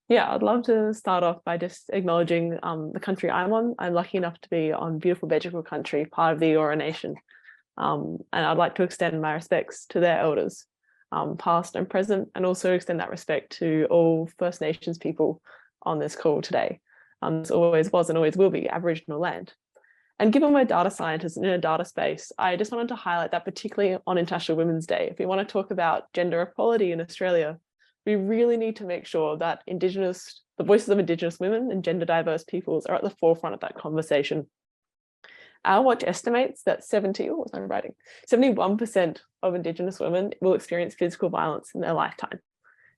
Yeah, I'd love to start off by just acknowledging the country I'm on. I'm lucky enough to be on beautiful Bejucal country, part of the Eora Nation. And I'd like to extend my respects to their elders, past and present, and also extend that respect to all First Nations people on this call today. This always was and always will be Aboriginal land. And given we're data scientists in a data space, I just wanted to highlight that particularly on International Women's Day, if we want to talk about gender equality in Australia, we really need to make sure that the voices of Indigenous women and gender diverse peoples are at the forefront of that conversation. Our watch estimates that 71% of Indigenous women will experience physical violence in their lifetime.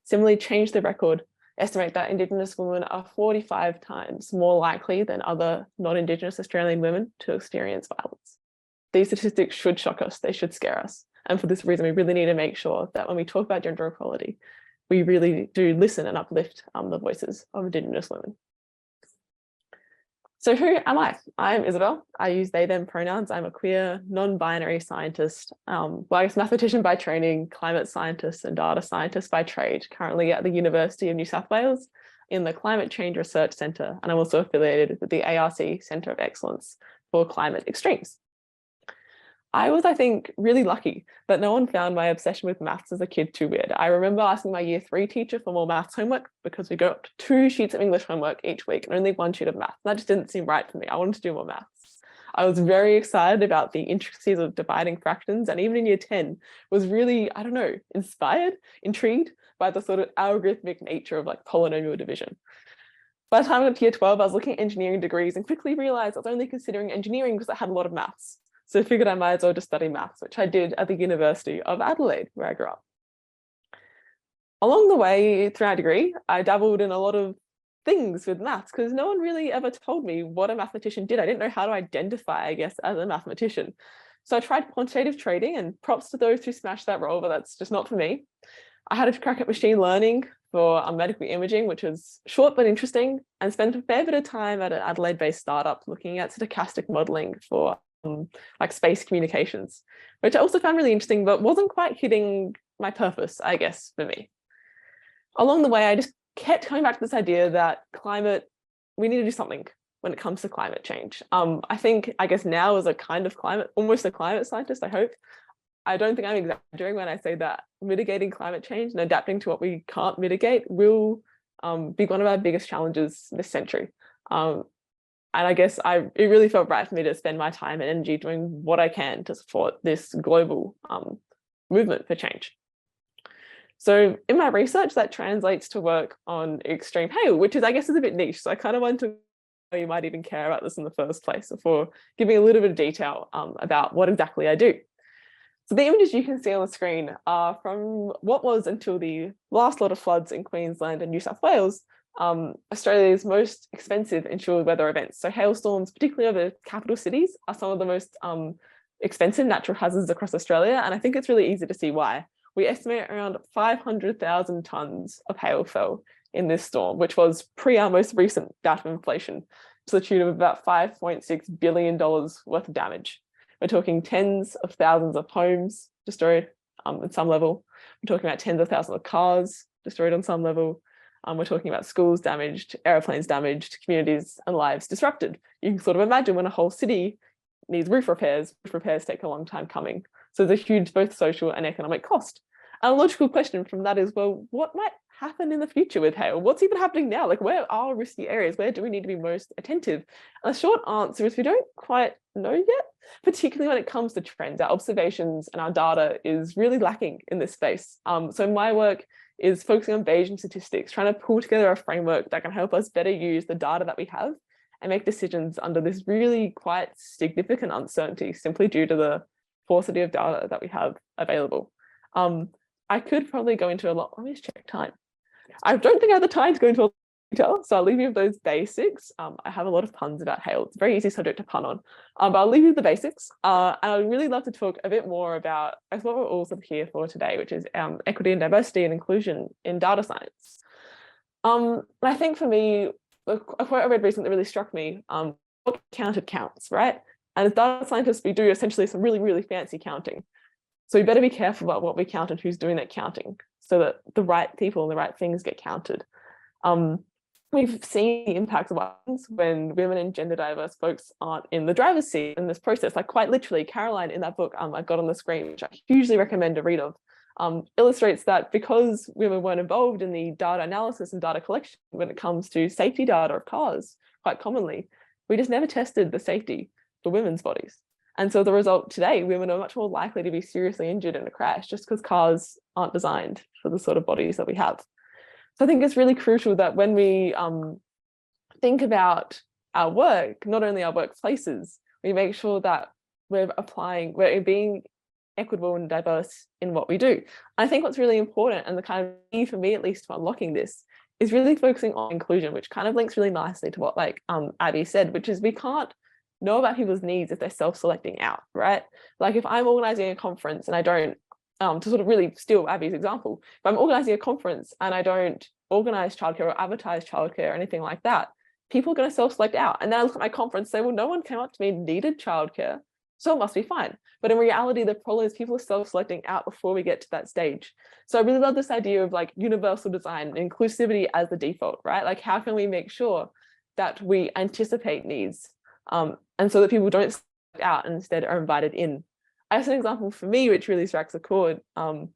Similarly, Change the Record estimate that Indigenous women are 45 times more likely than other non-Indigenous Australian women to experience violence. These statistics should shock us, they should scare us. And for this reason, we really need to make sure that when we talk about gender equality, we really do listen and uplift the voices of Indigenous women. So who am I? I'm Isabelle. I use they, them pronouns. I'm a queer, non-binary scientist, mathematician by training, climate scientist and data scientist by trade, currently at the University of New South Wales in the Climate Change Research Centre. And I'm also affiliated with the ARC Centre of Excellence for Climate Extremes. I was, I think, really lucky that no one found my obsession with maths as a kid too weird. I remember asking my year 3 teacher for more maths homework because we got 2 sheets of English homework each week and only 1 sheet of maths. That just didn't seem right for me. I wanted to do more maths. I was very excited about the intricacies of dividing fractions, and even in year 10 was really, I don't know, intrigued by the sort of algorithmic nature of like polynomial division. By the time I got to year 12, I was looking at engineering degrees and quickly realized I was only considering engineering because it had a lot of maths. So I figured I might as well just study maths, which I did at the University of Adelaide, where I grew up. Along the way through my degree, I dabbled in a lot of things with maths because no one really ever told me what a mathematician did. I didn't know how to identify, I guess, as a mathematician. So I tried quantitative trading, and props to those who smashed that role, but that's just not for me. I had a crack at machine learning for medical imaging, which was short but interesting, and spent a fair bit of time at an Adelaide-based startup looking at stochastic modeling for like space communications, which I also found really interesting, but wasn't quite hitting my purpose, I guess, for me. Along the way, I just kept coming back to this idea that we need to do something when it comes to climate change. I guess now as almost a climate scientist, I hope, I don't think I'm exaggerating when I say that mitigating climate change and adapting to what we can't mitigate will be one of our biggest challenges this century. And I guess it really felt right for me to spend my time and energy doing what I can to support this global movement for change. So in my research, that translates to work on extreme hail, which I guess is a bit niche. So I kind of wanted to know you might even care about this in the first place before giving a little bit of detail about what exactly I do. So the images you can see on the screen are from what was, until the last lot of floods in Queensland and New South Wales, Australia's most expensive insured weather events. So hailstorms, particularly over capital cities, are some of the most expensive natural hazards across Australia. And I think it's really easy to see why. We estimate around 500,000 tonnes of hail fell in this storm, which was pre our most recent data of inflation, to the tune of about $5.6 billion worth of damage. We're talking tens of thousands of homes destroyed at some level. We're talking about tens of thousands of cars destroyed on some level. We're talking about schools damaged, airplanes damaged, communities and lives disrupted. You can sort of imagine when a whole city needs roof repairs take a long time coming. So there's a huge both social and economic cost. And a logical question from that is, well, what might happen in the future with hail? What's even happening now? Like, where are risky areas? Where do we need to be most attentive? And the short answer is we don't quite know yet, particularly when it comes to trends. Our observations and our data is really lacking in this space. So my work is focusing on Bayesian statistics, trying to pull together a framework that can help us better use the data that we have and make decisions under this really quite significant uncertainty simply due to the paucity of data that we have available. I could probably go into a lot. Let me just check time. I don't think I have the time to go into a lot of detail, so I'll leave you with those basics. I have a lot of puns about hail. It's a very easy subject to pun on, but I'll leave you with the basics. And I'd really love to talk a bit more about what we're all here for today, which is equity and diversity and inclusion in data science. And I think for me, a quote I read recently that really struck me, what counted counts, right? And as data scientists, we do essentially some really, really fancy counting. So we better be careful about what we count and who's doing that counting so that the right people and the right things get counted. We've seen the impact of violence when women and gender diverse folks aren't in the driver's seat in this process. Like quite literally, Caroline in that book I got on the screen, which I hugely recommend a read of, illustrates that because women weren't involved in the data analysis and data collection when it comes to safety data of cars, quite commonly, we just never tested the safety for women's bodies. And so the result today, women are much more likely to be seriously injured in a crash just because cars aren't designed for the sort of bodies that we have. So I think it's really crucial that when we think about our work, not only our workplaces, we make sure that we're being equitable and diverse in what we do. I think what's really important, and the kind of key for me at least for unlocking this, is really focusing on inclusion, which kind of links really nicely to what Abby said, which is we can't know about people's needs if they're self-selecting out, right? Like if I'm organizing a conference and I don't, to sort of really steal Abby's example, if I'm organizing a conference and I don't organize childcare or advertise childcare or anything like that, people are going to self-select out. And then I look at my conference and say, well, no one came up to me and needed childcare, so it must be fine. But in reality, the problem is people are self-selecting out before we get to that stage. So I really love this idea of like universal design, inclusivity as the default, right? Like how can we make sure that we anticipate needs and so that people don't select out and instead are invited in. As an example for me, which really strikes a chord as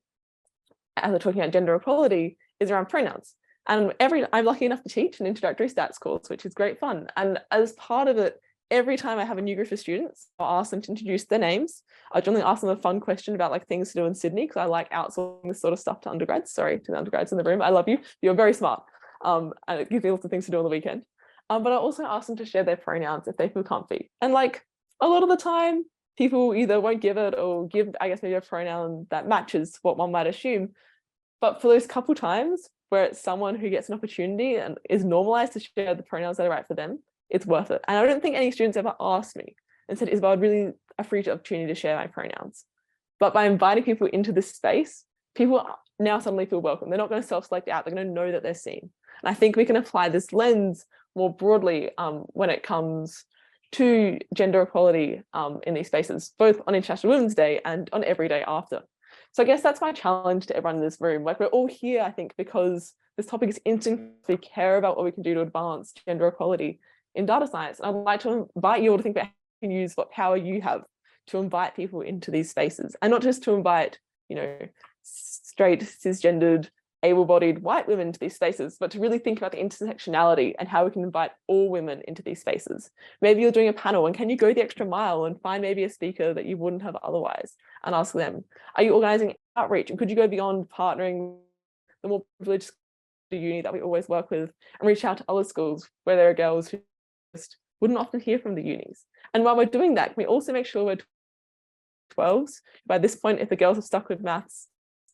we're talking about gender equality, is around pronouns. And I'm lucky enough to teach an introductory stats course, which is great fun. And as part of it, every time I have a new group of students, I'll ask them to introduce their names. I'll generally ask them a fun question about like things to do in Sydney, because I like outsourcing this sort of stuff to undergrads. Sorry to the undergrads in the room. I love you. You're very smart. And it gives me lots of things to do on the weekend. But I also ask them to share their pronouns if they feel comfy. And like a lot of the time, people either won't give it or give, I guess, maybe a pronoun that matches what one might assume. But for those couple times where it's someone who gets an opportunity and is normalized to share the pronouns that are right for them, it's worth it. And I don't think any students ever asked me and said, Isabelle, I'd really appreciate the opportunity to share my pronouns. But by inviting people into this space, people now suddenly feel welcome. They're not going to self-select out. They're going to know that they're seen. And I think we can apply this lens more broadly when it comes to gender equality in these spaces, both on International Women's Day and on every day after. So I guess that's my challenge to everyone in this room. Like we're all here, I think, because this topic is instant. We care about what we can do to advance gender equality in data science. And I'd like to invite you all to think about how you can use what power you have to invite people into these spaces, and not just to invite, you know, straight, cisgendered, able-bodied white women into these spaces, but to really think about the intersectionality and how we can invite all women into these spaces. Maybe you're doing a panel and can you go the extra mile and find maybe a speaker that you wouldn't have otherwise and ask them? Are you organizing outreach, and could you go beyond partnering the more privileged uni that we always work with and reach out to other schools where there are girls who just wouldn't often hear from the unis? And while we're doing that, can we also make sure we're 12s? By this point, if the girls are stuck with maths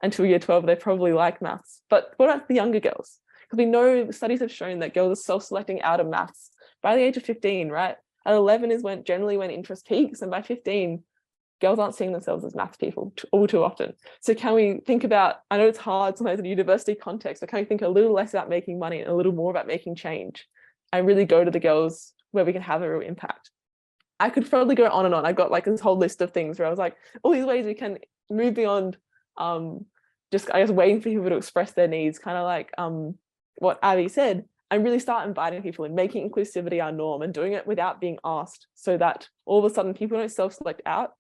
until year 12, they probably like maths. But what about the younger girls? Because we know studies have shown that girls are self-selecting out of maths by the age of 15, right? At 11 is generally when interest peaks, and by 15, girls aren't seeing themselves as maths people all too often. So can we think about, I know it's hard sometimes in a university context, but can we think a little less about making money and a little more about making change, and really go to the girls where we can have a real impact? I could probably go on and on. I've got like this whole list of things where I was like, all these ways we can move beyond just, I guess, waiting for people to express their needs, kind of like what Abby said, and really start inviting people and making inclusivity our norm and doing it without being asked, so that all of a sudden people don't self-select out,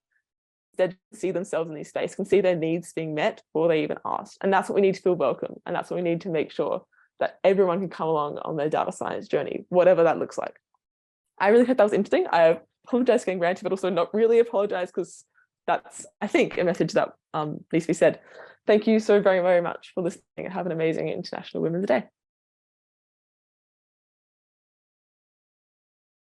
they see themselves in these spaces, can see their needs being met before they even asked. And that's what we need to feel welcome. And that's what we need to make sure that everyone can come along on their data science journey, whatever that looks like. I really hope that was interesting. I apologize for getting ranty, but also not really apologize, because that's, I think, a message that needs to be said. Thank you so very, very much for listening, and have an amazing International Women's Day.